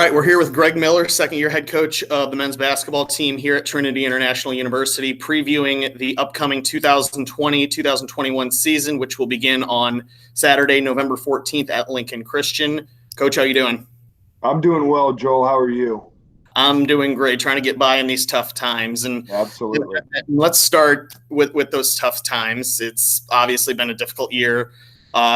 right, we're here with Greg Miller, second-year head coach of the men's basketball team here at Trinity International University, previewing the upcoming 2020-2021 season, which will begin on Saturday, November 14th at Lincoln Christian. Coach, how you doing? I'm doing well, Joel. How are you? I'm doing great, trying to get by in these tough times. And Absolutely. Let's start with those tough times. It's obviously been a difficult year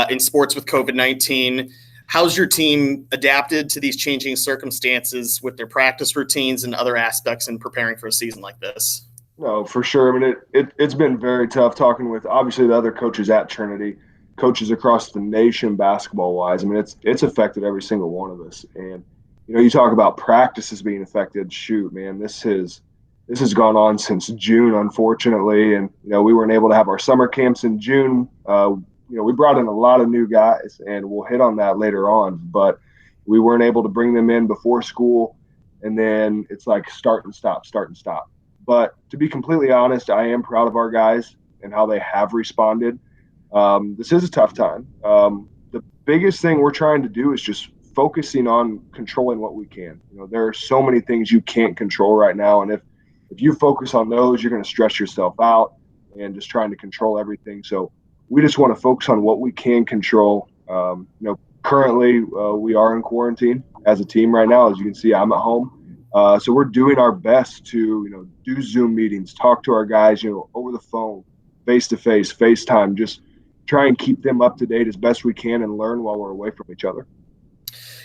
in sports with COVID-19. How's your team adapted to these changing circumstances with their practice routines and other aspects in preparing for a season like this? No, for sure. I mean, it's been very tough talking with obviously the other coaches at Trinity, coaches across the nation basketball-wise. I mean, it's affected every single one of us. And you talk about practices being affected. Shoot, man, this has gone on since June, unfortunately. And we weren't able to have our summer camps in June. We brought in a lot of new guys, and we'll hit on that later on. But we weren't able to bring them in before school, and then it's like start and stop. But to be completely honest, I am proud of our guys and how they have responded. This is a tough time. The biggest thing we're trying to do is just focusing on controlling what we can. There are so many things you can't control right now, and if you focus on those, you're going to stress yourself out and just trying to control everything. So we just want to focus on what we can control. Currently we are in quarantine as a team right now. As you can see, I'm at home. So we're doing our best to, do Zoom meetings, talk to our guys, over the phone, face-to-face, FaceTime, just try and keep them up to date as best we can and learn while we're away from each other.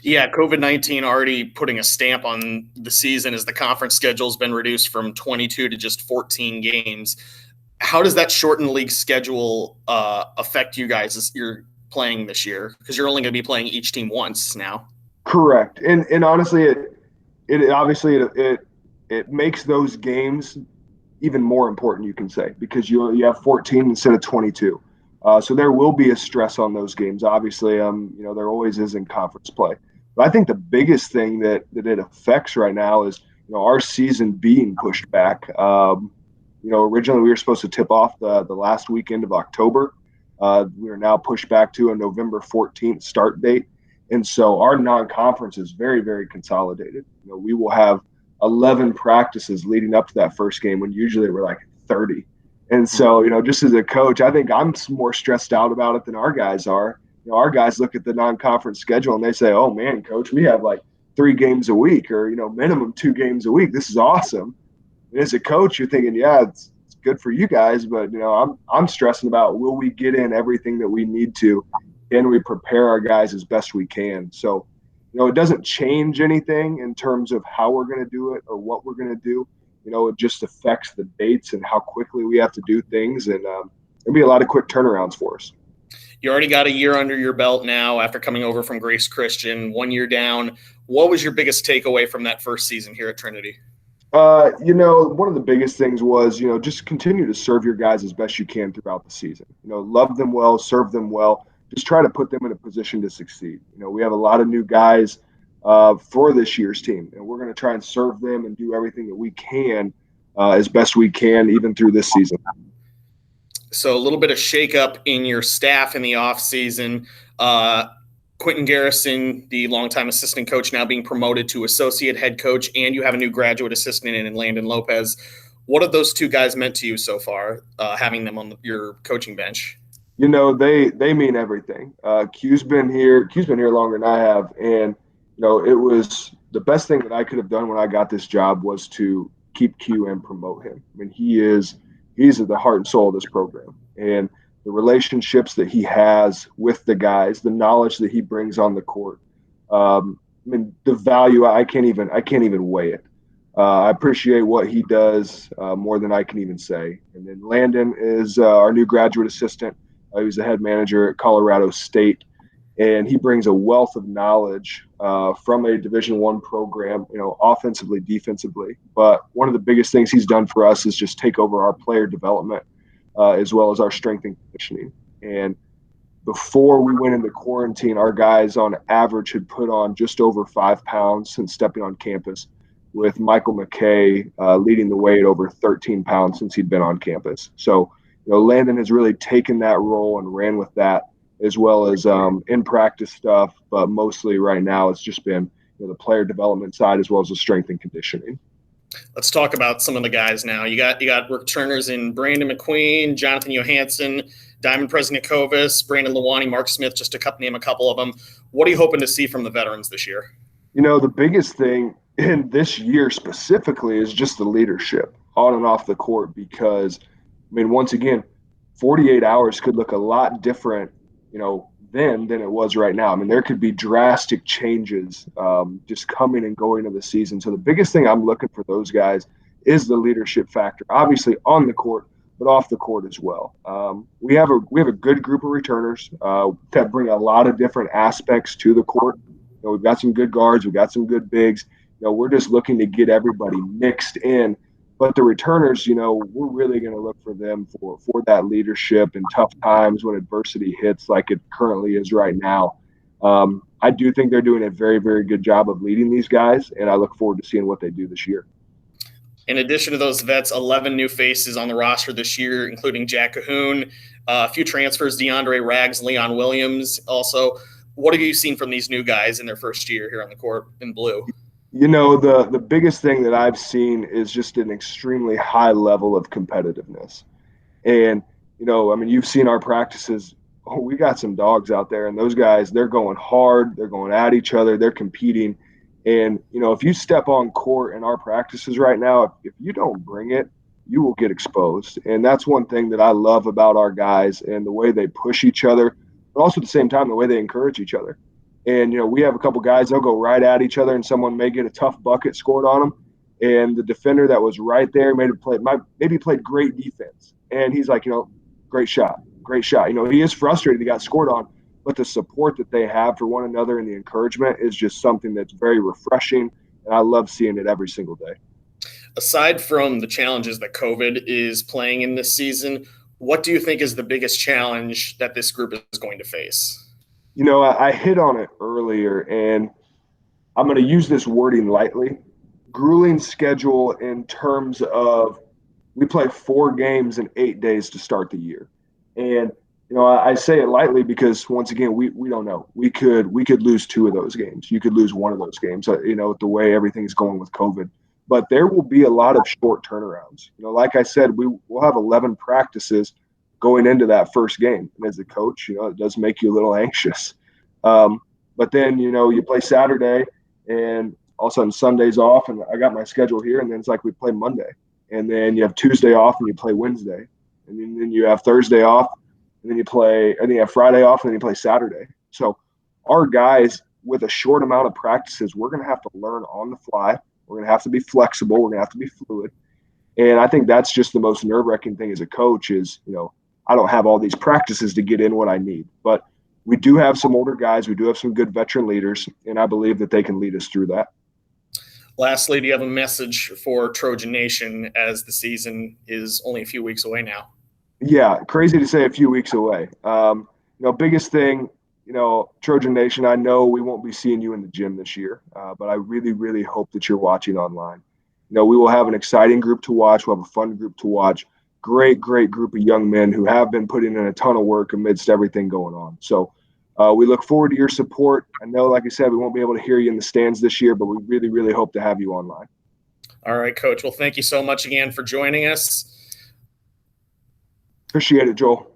Yeah, COVID-19 already putting a stamp on the season as the conference schedule has been reduced from 22 to just 14 games. How does that shortened league schedule affect you guys as you're playing this year? Because you're only going to be playing each team once now. Correct. And honestly, it obviously makes those games even more important, you can say, because you have 14 instead of 22. So there will be a stress on those games. Obviously, there always is in conference play. But I think the biggest thing that it affects right now is, our season being pushed back. Originally we were supposed to tip off the last weekend of October. We are now pushed back to a November 14th start date. And so our non-conference is very, very consolidated. We will have 11 practices leading up to that first game when usually we're like 30. And so, just as a coach, I think I'm more stressed out about it than our guys are. Our guys look at the non-conference schedule and they say, oh man, coach, we have like 3 games a week or, minimum 2 games a week. This is awesome. And as a coach, you're thinking, yeah, it's good for you guys, but I'm stressing about, will we get in everything that we need to? Can we prepare our guys as best we can? So, it doesn't change anything in terms of how we're going to do it or what we're going to do. It just affects the dates and how quickly we have to do things, and there'll be a lot of quick turnarounds for us. You already got a year under your belt now after coming over from Grace Christian, 1 year down. What was your biggest takeaway from that first season here at Trinity? One of the biggest things was, just continue to serve your guys as best you can throughout the season. Love them well, serve them well. Just try to put them in a position to succeed. We have a lot of new guys for this year's team, and we're going to try and serve them and do everything that we can as best we can, even through this season. So a little bit of shakeup in your staff in the offseason. Quentin Garrison, the longtime assistant coach, now being promoted to associate head coach, and you have a new graduate assistant in Landon Lopez. What have those two guys meant to you so far, having them on your coaching bench? They mean everything. Q's been here longer than I have, and it was the best thing that I could have done when I got this job was to keep Q and promote him. I mean, he's the heart and soul of this program, and the relationships that he has with the guys, the knowledge that he brings on the court. The value, I can't even weigh it. I appreciate what he does more than I can even say. And then Landon is our new graduate assistant. He was the head manager at Colorado State, and he brings a wealth of knowledge from a Division I program, offensively, defensively. But one of the biggest things he's done for us is just take over our player development as well as our strength and conditioning. And before we went into quarantine, our guys on average had put on just over 5 pounds since stepping on campus, with Michael McKay leading the way at over 13 pounds since he'd been on campus. So, Landon has really taken that role and ran with that, as well as in practice stuff. But mostly right now, it's just been, the player development side as well as the strength and conditioning. Let's talk about some of the guys now. You got returners in Brandon McQueen, Jonathan Johansson, Diamond Presniakovis, Brandon Lawani, Mark Smith, just to name a couple of them. What are you hoping to see from the veterans this year? The biggest thing in this year specifically is just the leadership on and off the court, because, once again, 48 hours could look a lot different, then than it was right now. There could be drastic changes just coming and going of the season. So the biggest thing I'm looking for those guys is the leadership factor, obviously on the court, but off the court as well. We have a good group of returners that bring a lot of different aspects to the court. We've got some good guards, we've got some good bigs. We're just looking to get everybody mixed in. But the returners, we're really going to look for them for that leadership in tough times when adversity hits like it currently is right now. I do think they're doing a very, very good job of leading these guys, and I look forward to seeing what they do this year. In addition to those vets, 11 new faces on the roster this year, including Jack Cahoon, a few transfers, DeAndre Rags, Leon Williams. Also, what have you seen from these new guys in their first year here on the court in blue? The biggest thing that I've seen is just an extremely high level of competitiveness. And, you've seen our practices. Oh, we got some dogs out there, and those guys, they're going hard. They're going at each other. They're competing. And, if you step on court in our practices right now, if you don't bring it, you will get exposed. And that's one thing that I love about our guys and the way they push each other, but also at the same time, the way they encourage each other. And, we have a couple guys, they'll go right at each other, and someone may get a tough bucket scored on them. And the defender that was right there maybe played great defense. And he's like, great shot. He is frustrated he got scored on, but the support that they have for one another and the encouragement is just something that's very refreshing. And I love seeing it every single day. Aside from the challenges that COVID is playing in this season, what do you think is the biggest challenge that this group is going to face? I hit on it earlier, and I'm going to use this wording lightly. Grueling schedule in terms of we play 4 games in 8 days to start the year. And, I say it lightly because, once again, we don't know. We could lose 2 of those games. You could lose 1 of those games, the way everything's going with COVID. But there will be a lot of short turnarounds. Like I said, we'll have 11 practices going into that first game. And as a coach, it does make you a little anxious. But then, you play Saturday and all of a sudden Sunday's off, and I got my schedule here, and then it's like we play Monday. And then you have Tuesday off and you play Wednesday. And then you have Thursday off, and then you have Friday off, and then you play Saturday. So our guys, with a short amount of practices, we're going to have to learn on the fly. We're going to have to be flexible. We're going to have to be fluid. And I think that's just the most nerve-wracking thing as a coach is, I don't have all these practices to get in what I need. But we do have some older guys. We do have some good veteran leaders, and I believe that they can lead us through that. Lastly, do you have a message for Trojan Nation as the season is only a few weeks away now? Yeah, crazy to say a few weeks away. Biggest thing, Trojan Nation, I know we won't be seeing you in the gym this year, but I really, really hope that you're watching online. We will have an exciting group to watch. We'll have a fun group to watch. Great group of young men who have been putting in a ton of work amidst everything going on. So we look forward to your support. I know, like I said, we won't be able to hear you in the stands this year, but we really, really hope to have you online. All right, Coach. Well, thank you so much again for joining us. Appreciate it, Joel.